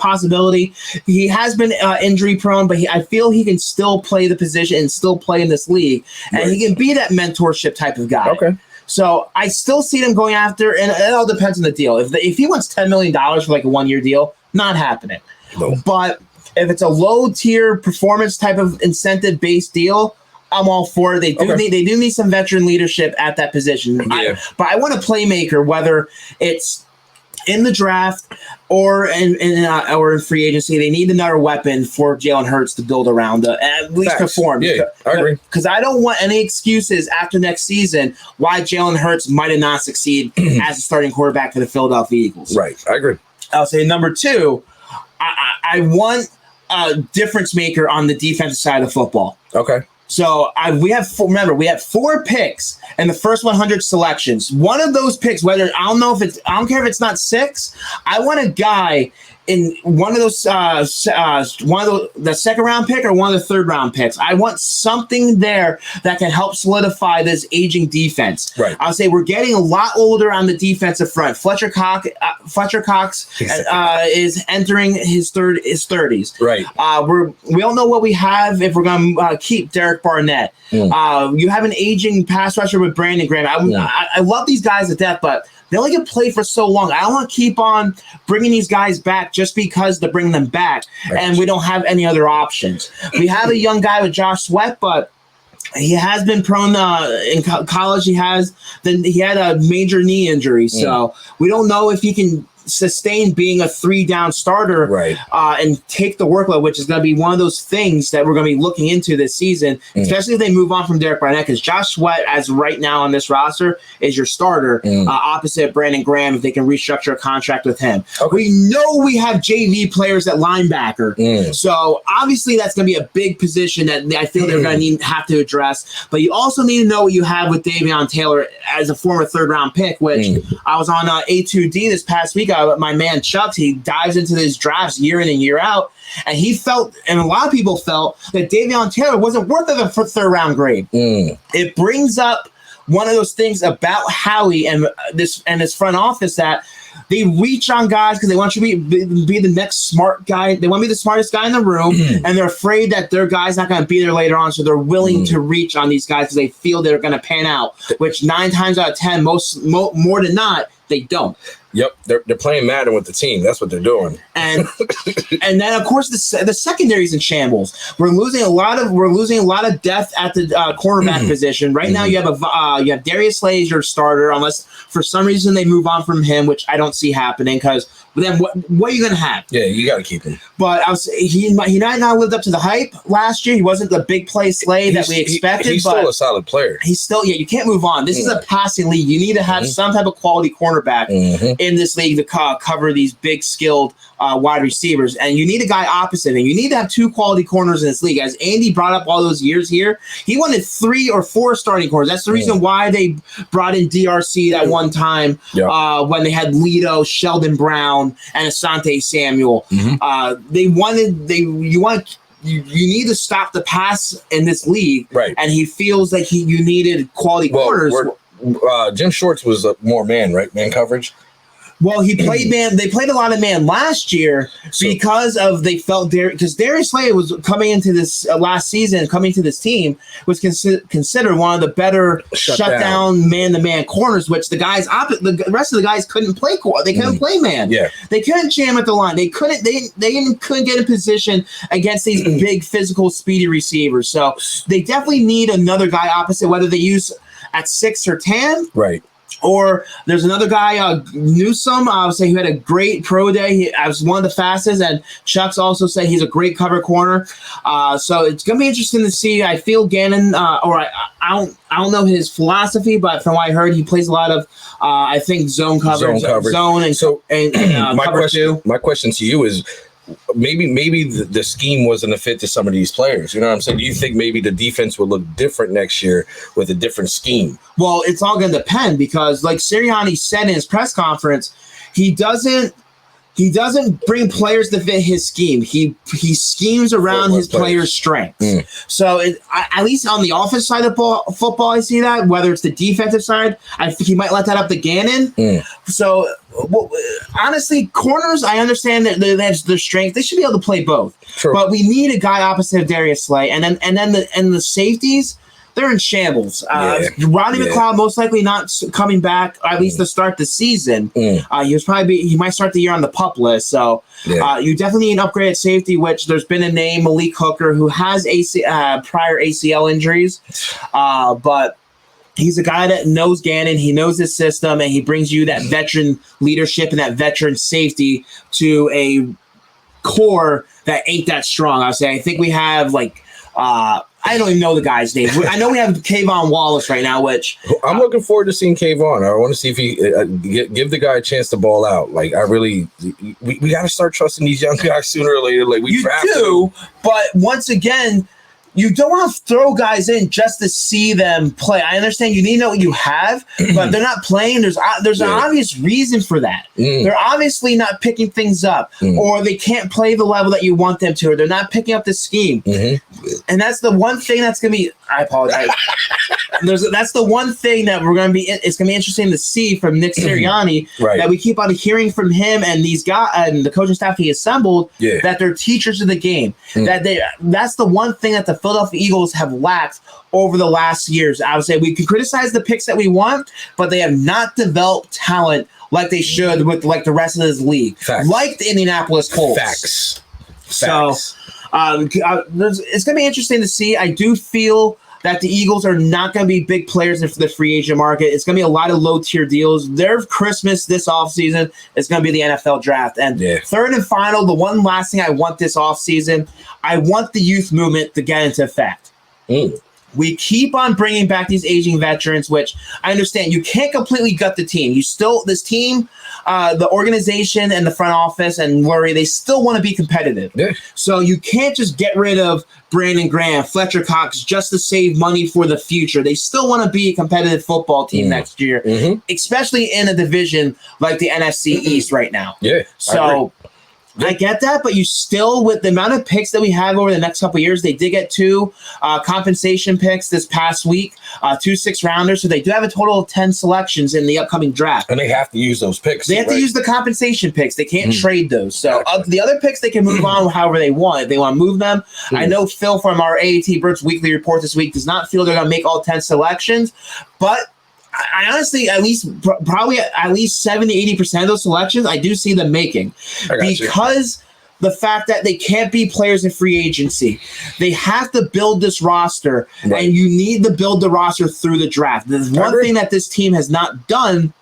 possibility. He has been injury prone, but I feel he can still play the position and still play in this league, and he can be that mentorship type of guy. Okay. So I still see them going after, and it all depends on the deal. If he wants $10 million for like a 1-year deal, not happening. No. But if it's a low tier performance type of incentive based deal, I'm all for it. They do need some veteran leadership at that position. Yeah. But I want a playmaker, whether it's in the draft or in free agency. They need another weapon for Jalen Hurts to build around, at least perform. Yeah, I agree. Because I don't want any excuses after next season why Jalen Hurts might have not succeed as a starting quarterback for the Philadelphia Eagles. Right, I agree. I'll say number 2, I want a difference maker on the defensive side of the football. Okay. So we have 4 picks in the first 100 selections. One of those picks, I don't care if it's not 6. I want a guy in one of those, the second round pick or one of the third round picks. I want something there that can help solidify this aging defense. Right. I'll say we're getting a lot older on the defensive front. Fletcher Cox is entering his 30s. Right. We don't know what we have if we're going to keep Derek Barnett. You have an aging pass rusher with Brandon Graham. I love these guys to death, but they only can play for so long. I don't want to keep on bringing these guys back just because to bring them back, and we don't have any other options. We have a young guy with Josh Sweat, but he has been prone in college. He had a major knee injury, so we don't know if he can sustain being a 3-down starter and take the workload, which is going to be one of those things that we're going to be looking into this season, especially if they move on from Derek Barnett, because Josh Sweat, as right now on this roster, is your starter opposite Brandon Graham if they can restructure a contract with him. Okay. We know we have JV players at linebacker, so obviously that's going to be a big position that I feel they're going to have to address, but you also need to know what you have with Davion Taylor as a former third-round pick, which I was on A2D this past week. My man Chucks, he dives into these drafts year in and year out, and he felt, and a lot of people felt, that Davion Taylor wasn't worth the third-round grade. It brings up one of those things about Howie and this front office that they reach on guys because they want you to be the next smart guy. They want to be the smartest guy in the room, and they're afraid that their guy's not going to be there later on, so they're willing to reach on these guys because they feel they're going to pan out, which 9 times out of 10, more than not, they don't. Yep, they're playing Madden with the team. That's what they're doing. And then of course the secondary's in shambles. We're losing a lot of depth at the cornerback position right now. You have Darius Slay as your starter, unless for some reason they move on from him, which I don't see happening. Because then what are you going to have? Yeah, you got to keep him. But he might not lived up to the hype last year. He wasn't the big play Slay that we expected. He's still a solid player. He's still you can't move on. This is a passing league. You need to have some type of quality cornerback in this league to cover these big skilled wide receivers, and you need a guy opposite, and you need to have 2 quality corners in this league. As Andy brought up all those years here, he wanted 3 or 4 starting corners. That's the reason why they brought in DRC that one time when they had Lito, Sheldon Brown, and Asante Samuel. You need to stop the pass in this league, and he feels like you needed quality corners. Jim Shorts was more man coverage. Well, he played man. They played a lot of man last year because Darius Slay was coming into this last season, coming to this team was considered one of the better shutdown man-to-man corners, which the rest of the guys couldn't play. They couldn't play man. Yeah, they couldn't jam at the line. They couldn't get in position against these big, physical, speedy receivers. So they definitely need another guy opposite, whether they use at 6 or 10, right. Or there's another guy, Newsome, I would say, who had a great pro day. I was one of the fastest, and Chuck's also said he's a great cover corner. So it's going to be interesting to see. I feel Gannon, I don't know his philosophy, but from what I heard, he plays a lot of, I think, zone coverage. Zone and so and my question to you is, maybe the scheme wasn't a fit to some of these players. You know what I'm saying? Do you think maybe the defense will look different next year with a different scheme? Well, it's all going to depend because, like Sirianni said in his press conference, he doesn't bring players to fit his scheme. He schemes around his players' strengths. So at least on the offensive side of football, I see that. Whether it's the defensive side, I think he might let that up to Gannon. So honestly, corners, I understand that that's their strength. They should be able to play both. True. But we need a guy opposite of Darius Slay, and then the safeties. They're in shambles. Rodney McLeod most likely not coming back, or at least to start the season. He might start the year on the PUP list. So you definitely need an upgrade at safety, which there's been a name, Malik Hooker, who has prior ACL injuries. But he's a guy that knows Gannon. He knows his system, and he brings you that veteran leadership and that veteran safety to a core that ain't that strong. I think we have I don't even know the guy's name. I know we have Kayvon Wallace right now, which I'm looking forward to seeing Kayvon. I want to see if he give the guy a chance to ball out. We got to start trusting these young guys sooner or later. But once again, you don't want to throw guys in just to see them play. I understand you need to know what you have, but they're not playing. There's an obvious reason for that. They're obviously not picking things up, or they can't play the level that you want them to, or they're not picking up the scheme. And that's the one thing that's going to be, I apologize. That's the one thing that it's going to be interesting to see from Nick Sirianni, that we keep on hearing from him and these guys and the coaching staff he assembled, that they're teachers of the game. That's the one thing that the Philadelphia Eagles have lacked over the last years. I would say we can criticize the picks that we want, but they have not developed talent like they should with the rest of this league. Facts. Like the Indianapolis Colts. Facts. So it's going to be interesting to see. I do feel that the Eagles are not going to be big players in the free agent market. It's going to be a lot of low-tier deals. Their Christmas this offseason is going to be the NFL draft. And third and final, the one last thing I want this offseason, I want the youth movement to get into effect. We keep on bringing back these aging veterans, which I understand you can't completely gut the team. This team, the organization and the front office and Lurie, they still want to be competitive. So you can't just get rid of Brandon Graham, Fletcher Cox, just to save money for the future. They still want to be a competitive football team next year, especially in a division like the NFC East right now. So I get that, but you still, with the amount of picks that we have over the next couple of years, they did get 2 compensation picks this past week, 2 6-rounders, so they do have a total of 10 selections in the upcoming draft. And they have to use those picks. They have to use the compensation picks. They can't trade those. So the other picks, they can move on however they want. If they want to move them, I know Phil from our AATBirds weekly report this week does not feel they're going to make all 10 selections, but I honestly, probably at least 70-80% of those selections, I do see them making, because the fact that they can't be players in free agency. They have to build this roster, and you need to build the roster through the draft. There's one thing that this team has not done.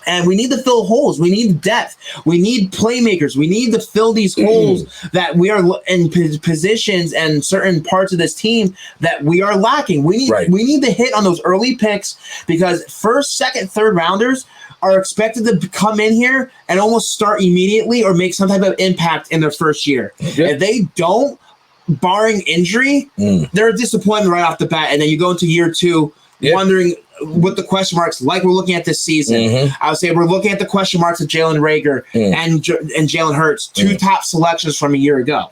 And we need to fill holes. We need depth. We need playmakers. We need to fill these holes that we are in positions and certain parts of this team that we are lacking. We need to hit on those early picks, because first, second, third rounders are expected to come in here and almost start immediately or make some type of impact in their first year. If they don't, barring injury, they're a disappointment right off the bat. And then you go into year 2 wondering with the question marks, like we're looking at this season. I would say we're looking at the question marks of Jalen Reagor and Jalen Hurts, 2 top selections from a year ago.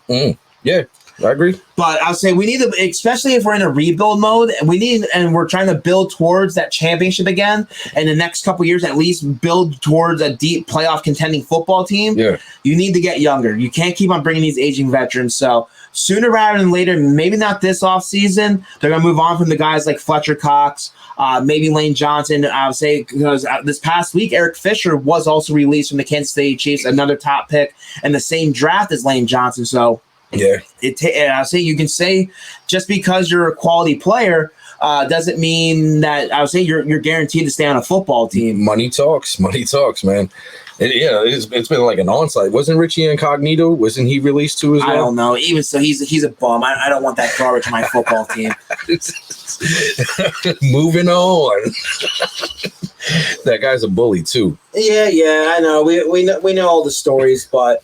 I agree. But I would say we need to, especially if we're in a rebuild mode, and we're trying to build towards that championship again, and the next couple years at least build towards a deep playoff contending football team. Yeah. You need to get younger. You can't keep on bringing these aging veterans. So sooner rather than later, maybe not this offseason, they're going to move on from the guys like Fletcher Cox, maybe Lane Johnson. I would say because this past week, Eric Fisher was also released from the Kansas City Chiefs, another top pick in the same draft as Lane Johnson. So yeah, I say you can say just because you're a quality player doesn't mean that I would say you're guaranteed to stay on a football team. Money talks, man. It's been like an onside. Wasn't Richie Incognito? Wasn't he released too as well? I don't know. Even so, he's a bum. I don't want that garbage in my football team. Moving on. That guy's a bully too. Yeah, I know. We know all the stories, but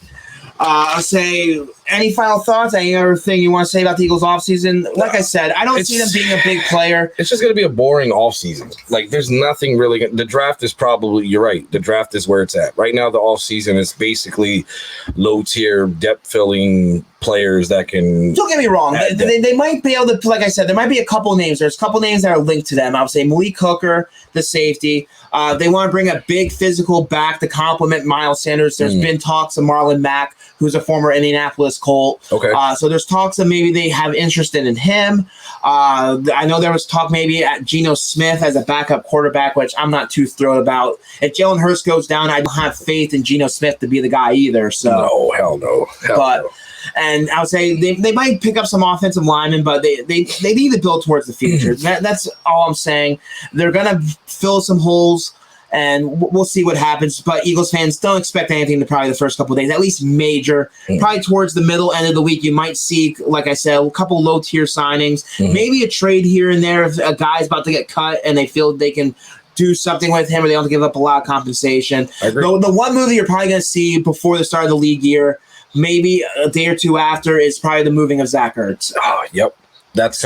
I'll say, any final thoughts? Any other thing you want to say about the Eagles offseason? Like I said, I don't see them being a big player. It's just going to be a boring offseason. Like, there's nothing really. The draft is probably, you're right, the draft is where it's at. Right now, the offseason is basically low-tier, depth-filling players that can... Don't get me wrong. They might be able to, like I said, there might be a couple names. There's a couple names that are linked to them. I would say Malik Hooker, the safety. They want to bring a big physical back to complement Miles Sanders. There's been talks of Marlon Mack, who's a former Indianapolis Colt. Okay. So there's talks of maybe they have interest in him. I know there was talk maybe at Geno Smith as a backup quarterback, which I'm not too thrilled about. If Jalen Hurts goes down, I don't have faith in Geno Smith to be the guy either. So no, hell no. No. And I would say they might pick up some offensive linemen, but they need to build towards the future. That's all I'm saying. They're going to fill some holes, and we'll see what happens. But Eagles fans, don't expect anything to probably the first couple of days, at least major. Probably towards the middle end of the week, you might see, like I said, a couple low-tier signings, maybe a trade here and there if a guy's about to get cut and they feel they can do something with him or they don't have to give up a lot of compensation. The one move that you're probably going to see before the start of the league year, maybe a day or two after, is probably the moving of Zach Ertz. Oh, yep. That's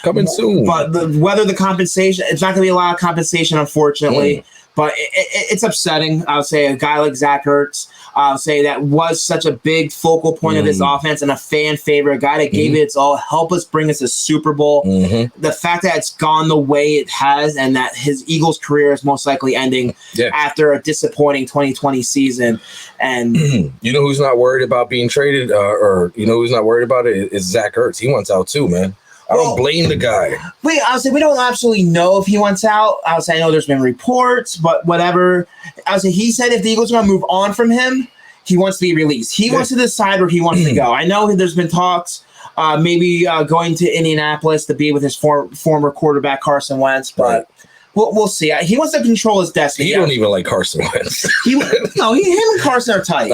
coming soon. But whether the compensation, it's not going to be a lot of compensation, unfortunately. But it's upsetting. I would say a guy like Zach Ertz, I would say that was such a big focal point of this offense and a fan favorite, a guy that gave it its all, help us bring us a Super Bowl. The fact that it's gone the way it has and that his Eagles career is most likely ending after a disappointing 2020 season. And you know who's not worried about being traded, or you know who's not worried about it is Zach Ertz. He wants out too, man. I don't blame the guy. I would say we don't absolutely know if he wants out. I would say I know there's been reports, but whatever. I would say he said if the Eagles are going to move on from him, he wants to be released. He wants to decide where he wants to go. I know there's been talks maybe going to Indianapolis to be with his former quarterback Carson Wentz, but we'll see. He wants to control his destiny. He don't even like Carson Wentz. Him and Carson are tight.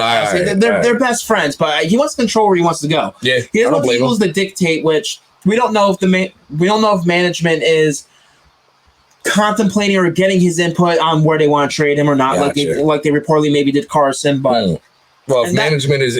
They're best friends, but he wants to control where he wants to go. Yeah, he doesn't want the Eagles to dictate, which we don't know if management is contemplating or getting his input on where they want to trade him or not, like they reportedly maybe did Carson, but. Well, if management is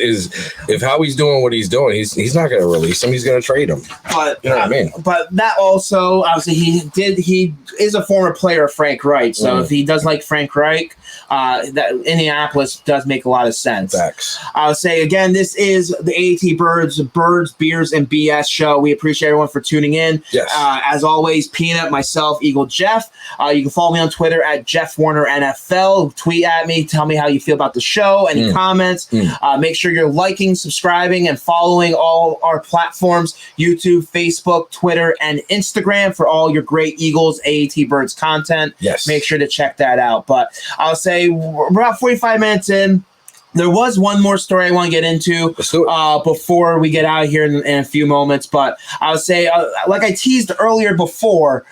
if Howie's doing what he's doing, he's not going to release him. He's going to trade him. But you know what I mean. But that also, obviously, he is a former player of Frank Reich. So if he does like Frank Reich, that Indianapolis does make a lot of sense. Facts. I would say again, this is the AATBirds Birds, Beers, and BS show. We appreciate everyone for tuning in. Yes. As always, Peenut, myself, Eagle Jeff. You can follow me on Twitter at Jeff Warner NFL. Tweet at me. Tell me how you feel about the show. Any comments. Make sure you're liking, subscribing, and following all our platforms, YouTube, Facebook, Twitter, and Instagram for all your great Eagles AAT Birds content. Yes. Make sure to check that out. But I'll say we're about 45 minutes in. There was one more story I want to get into before we get out of here in a few moments. But I would say, like I teased earlier before,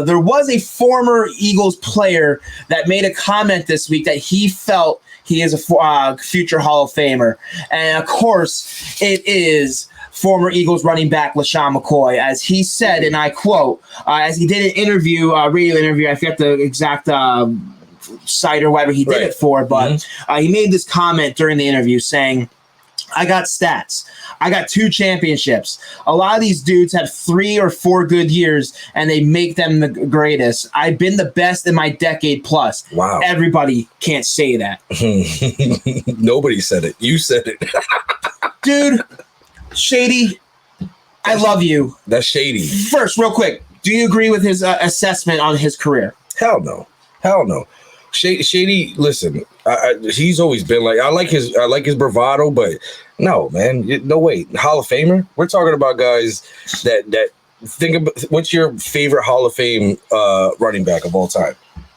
there was a former Eagles player that made a comment this week that he felt he is a future Hall of Famer. And, of course, it is former Eagles running back Lesean McCoy. As he said, and I quote, as he did an interview, radio interview, I forget the exact site or whatever he did it for, but he made this comment during the interview saying, I got stats. I got 2 championships. A lot of these dudes have 3 or 4 good years, and they make them the greatest. I've been the best in my decade plus. Wow. Everybody can't say that. Nobody said it. You said it. Dude, Shady, I love you. That's shady. First, real quick, do you agree with his assessment on his career? Hell no. Shady. Listen, he's always been like I like his bravado, but no, man, no way. Hall of Famer. We're talking about guys that think about. What's your favorite Hall of Fame running back of all time?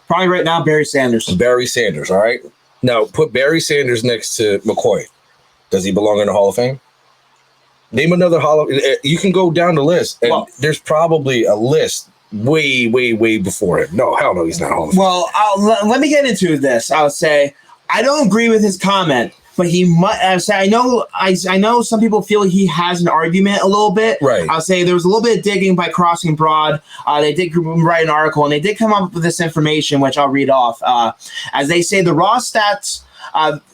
Probably right now, Barry Sanders. Barry Sanders. All right. Now put Barry Sanders next to McCoy. Does he belong in the Hall of Fame? Name another Hall of. You can go down the list, and there's probably a list way before him. No, hell no, he's not Hall of Fame. Well, let me get into this. I would say I don't agree with his comment, but he might. I know some people feel he has an argument a little bit. Right. I'll say there was a little bit of digging by Crossing Broad. They did write an article, and they did come up with this information, which I'll read off. As they say, the raw stats.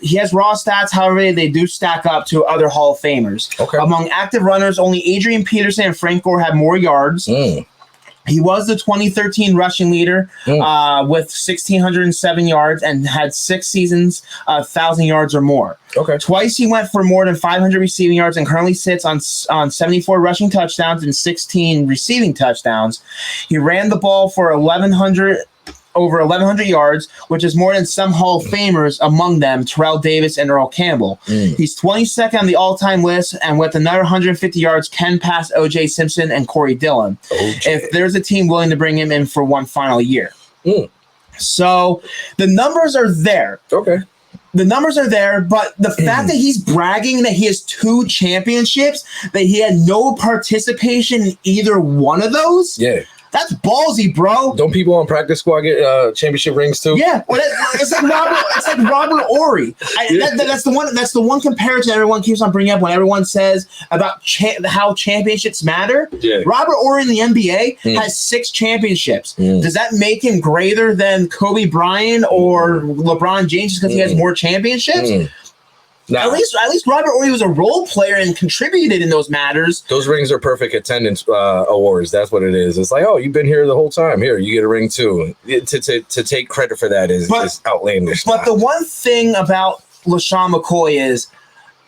He has raw stats, however, they do stack up to other Hall of Famers. Okay. Among active runners, only Adrian Peterson and Frank Gore had more yards. He was the 2013 rushing leader with 1,607 yards and had 6 seasons, 1,000 yards or more. Okay. Twice he went for more than 500 receiving yards and currently sits on 74 rushing touchdowns and 16 receiving touchdowns. He ran the ball for over 1,100 yards, which is more than some Hall of Famers, among them Terrell Davis and Earl Campbell. He's 22nd on the all-time list, and with another 150 yards, can pass O.J. Simpson and Corey Dillon if there's a team willing to bring him in for one final year. So the numbers are there. Okay. The numbers are there, but the fact that he's bragging that he has 2 championships, that he had no participation in either one of those, that's ballsy, bro. Don't people on practice squad get championship rings too? Yeah, well, it's like Robert Ory. That's the one comparison everyone keeps on bringing up when everyone says about how championships matter. Yeah. Robert Ory in the NBA has 6 championships. Does that make him greater than Kobe Bryant or LeBron James just because he has more championships? Nah. At least Robert Ory was a role player and contributed in those matters. Those rings are perfect attendance awards. That's what it is. It's like, oh, you've been here the whole time. Here, you get a ring too. To take credit for that is outlandish. But the one thing about Lesean McCoy is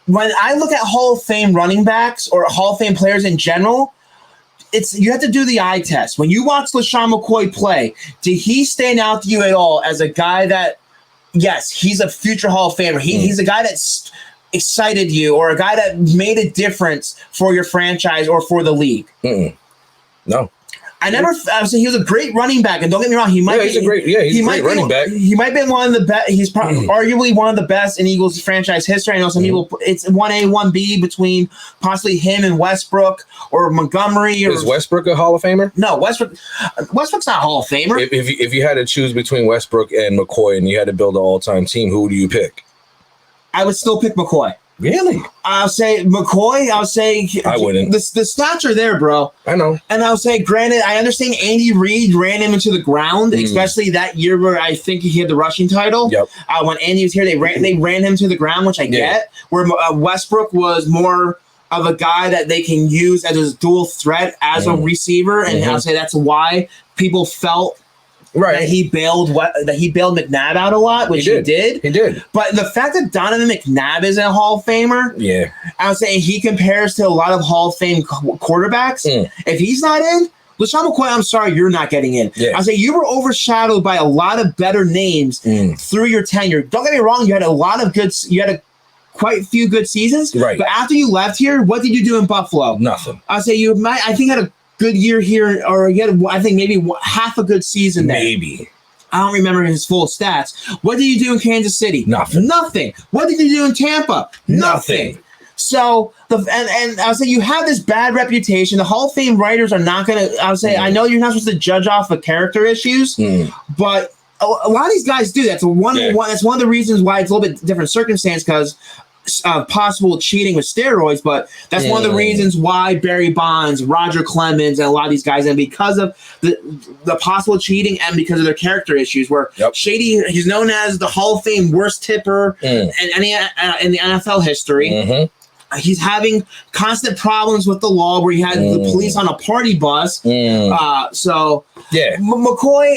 when I look at Hall of Fame running backs or Hall of Fame players in general, you have to do the eye test. When you watch Lesean McCoy play, did he stand out to you at all as a guy that, yes, he's a future Hall of Famer. He's a guy that's excited you or a guy that made a difference for your franchise or for the league? No. I would say he was a great running back, and don't get me wrong, he's a great running back. He might be one of the best. He's probably arguably one of the best in Eagles franchise history. I know some people. It's 1A, 1B between possibly him and Westbrook or Montgomery. Is Westbrook a Hall of Famer? No, Westbrook's not a Hall of Famer. If you had to choose between Westbrook and McCoy, and you had to build an all-time team, who do you pick? I would still pick McCoy. Really? I'll say McCoy. I'll say I wouldn't. The stats are there, bro. I know. And I'll say, granted, I understand Andy Reid ran him into the ground, especially that year where I think he had the rushing title. Yep. When Andy was here, they ran him to the ground, which I get. Where Westbrook was more of a guy that they can use as a dual threat as a receiver, and I'll say that's why people felt. Right, that he bailed McNabb out a lot, which he did. He did. But the fact that Donovan McNabb is a Hall of Famer, I would say he compares to a lot of Hall of Fame quarterbacks. If he's not in, Lesean McCoy, I'm sorry, you're not getting in. I say you were overshadowed by a lot of better names through your tenure. Don't get me wrong, you had quite a few good seasons. Right. But after you left here, what did you do in Buffalo? Nothing. I say I think had a good year here, or he had, I think, maybe half a good season there. Maybe. I don't remember his full stats. What did you do in Kansas City? Nothing. What did you do in Tampa? Nothing. So, and I would say you have this bad reputation. The Hall of Fame writers are not going to, I would say, I know you're not supposed to judge off of character issues, but a lot of these guys do that. That's one of the reasons why it's a little bit different circumstance, because possible cheating with steroids, but that's one of the reasons why Barry Bonds, Roger Clemens, and a lot of these guys, and because of the possible cheating and because of their character issues, where Shady, he's known as the Hall of Fame worst tipper in the NFL history. He's having constant problems with the law, where he had the police on a party bus. So Yeah. McCoy,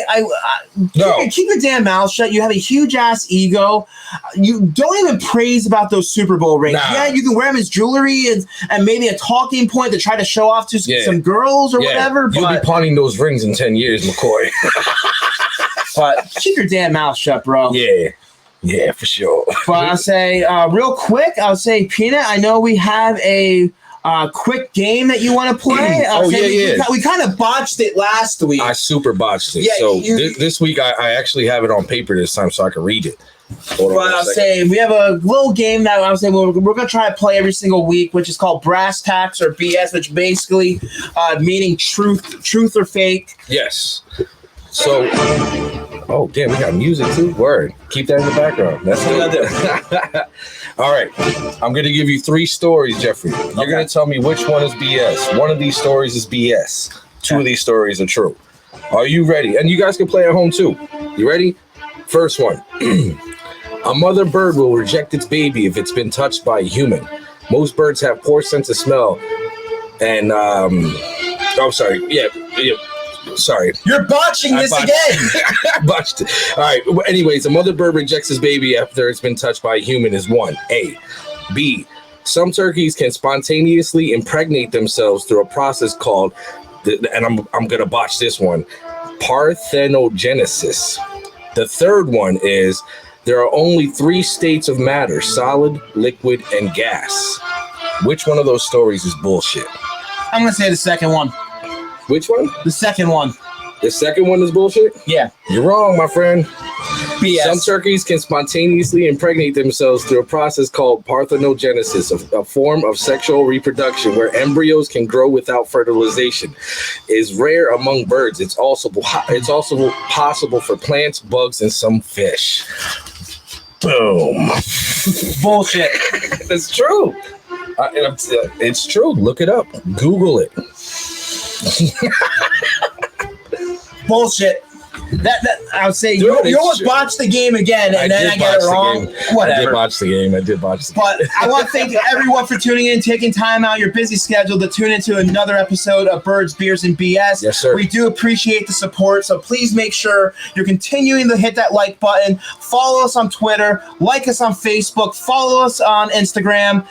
No. keep your damn mouth shut. You have a huge ass ego. You don't even praise about those Super Bowl rings. Nah. Yeah, you can wear them as jewelry and maybe a talking point to try to show off to some girls or whatever. You'll be pawning those rings in 10 years, McCoy. But keep your damn mouth shut, bro. Yeah, for sure. But I'll say real quick, Peenut, I know we have a quick game that you want to play. We kind of botched it last week. I super botched it. Yeah, so this week I actually have it on paper this time so I can read it. Hold on. I'll say we have a little game that I'll say we're going to try to play every single week, which is called Brass Tacks or BS, which basically meaning truth or fake. Yes. So, oh damn, we got music too. Word. Keep that in the background. That's good. All right. I'm going to give you 3 stories, Jeffrey. You're going to tell me which one is BS. One of these stories is BS. 2 of these stories are true. Are you ready? And you guys can play at home too. You ready? First one. A mother bird will reject its baby if it's been touched by a human. Most birds have poor sense of smell. And, sorry. You're botching this again. I botched it. All right. Well, anyways, a mother bird rejects his baby after it's been touched by a human is 1. A. B. Some turkeys can spontaneously impregnate themselves through a process called, and I'm going to botch this one, parthenogenesis. The third one is there are only 3 states of matter, solid, liquid, and gas. Which one of those stories is bullshit? I'm going to say the second one. Which one? The second one. The second one is bullshit? Yeah. You're wrong, my friend. BS. Some turkeys can spontaneously impregnate themselves through a process called parthenogenesis, a form of sexual reproduction where embryos can grow without fertilization. It's rare among birds. It's also possible for plants, bugs, and some fish. Boom. Bullshit. It's true. It's true. Look it up. Google it. Bullshit. That I would say you almost botched the game again, and then I get it wrong. Whatever. I did botch the game. But I want to thank everyone for tuning in, taking time out your busy schedule to tune into another episode of Birds, Beers, and BS. Yes, sir. We do appreciate the support, so please make sure you're continuing to hit that like button. Follow us on Twitter, like us on Facebook, follow us on Instagram,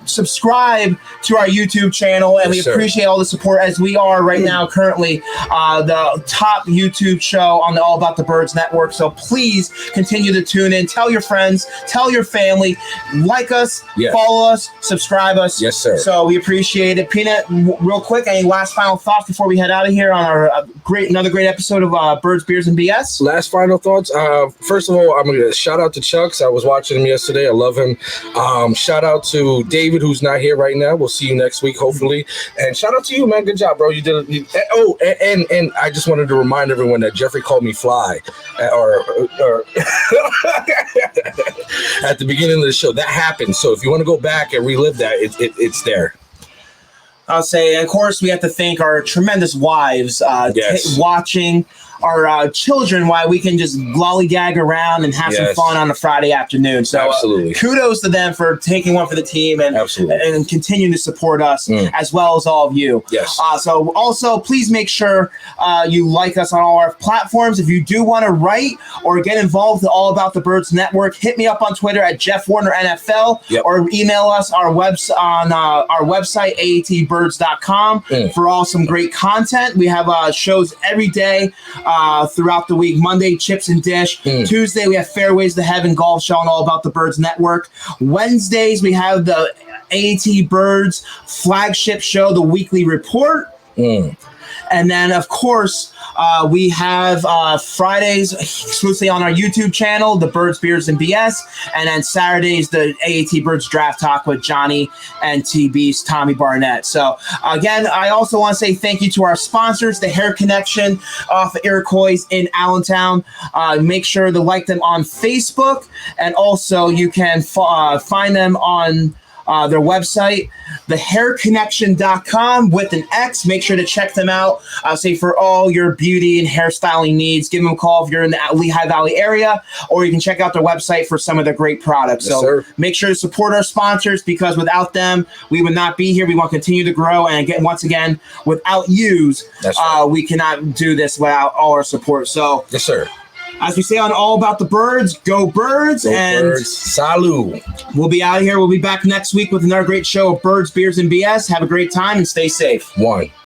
subscribe to our YouTube channel, and we appreciate all the support as we are right now currently the top YouTube show on the All About the Birds network. So please continue to tune in. Tell your friends, tell your family, like us, follow us, subscribe us. Yes, sir. So we appreciate it. Peanut, real quick, any last final thoughts before we head out of here on our another great episode of Birds, Beers, and BS? Last final thoughts. First of all, I'm going to shout out to Chucks. I was watching him yesterday. I love him. Shout out to David, who's not here right now. We'll see you next week, hopefully. And shout out to you, man. Good job, bro. You did it. And I just wanted to remind everyone that Jeffrey called me fly or at the beginning of the show. That happened. So if you want to go back and relive that, it's there. I'll say, of course, we have to thank our tremendous wives watching our children while we can just lollygag around and have some fun on a Friday afternoon. So absolutely. Kudos to them for taking one for the team and continuing to support us as well as all of you. Yes. So also, please make sure you like us on all our platforms. If you do want to write or get involved with All About the Birds Network, hit me up on Twitter at Jeff Warner NFL or email us on our website, AATBirds.com for all some great content. We have shows every day throughout the week. Monday, Chips and Dish. Tuesday, we have Fairways to Heaven Golf Show on All About the Birds Network. Wednesdays, we have the AAT Birds flagship show, The Weekly Report. And then, of course, we have Fridays exclusively on our YouTube channel, the Birds, Beers, and BS. And then Saturdays, the AAT Birds Draft Talk with Johnny and TB's Tommy Barnett. So, again, I also want to say thank you to our sponsors, the Hair Connection off of Iroquois in Allentown. Make sure to like them on Facebook. And also, you can find them on their website, thehairconnection.com with an X. Make sure to check them out. I'll say for all your beauty and hairstyling needs, give them a call if you're in the Lehigh Valley area, or you can check out their website for some of their great products. Yes, so sir. Make sure to support our sponsors, because without them, we would not be here. We want to continue to grow. And again, once again, without yous, right. we cannot do this without all our support. So, yes, sir. As we say on All About the Birds, go Birds. Go and Birds. Salud. We'll be out of here. We'll be back next week with another great show of Birds, Beers, and BS. Have a great time and stay safe. One.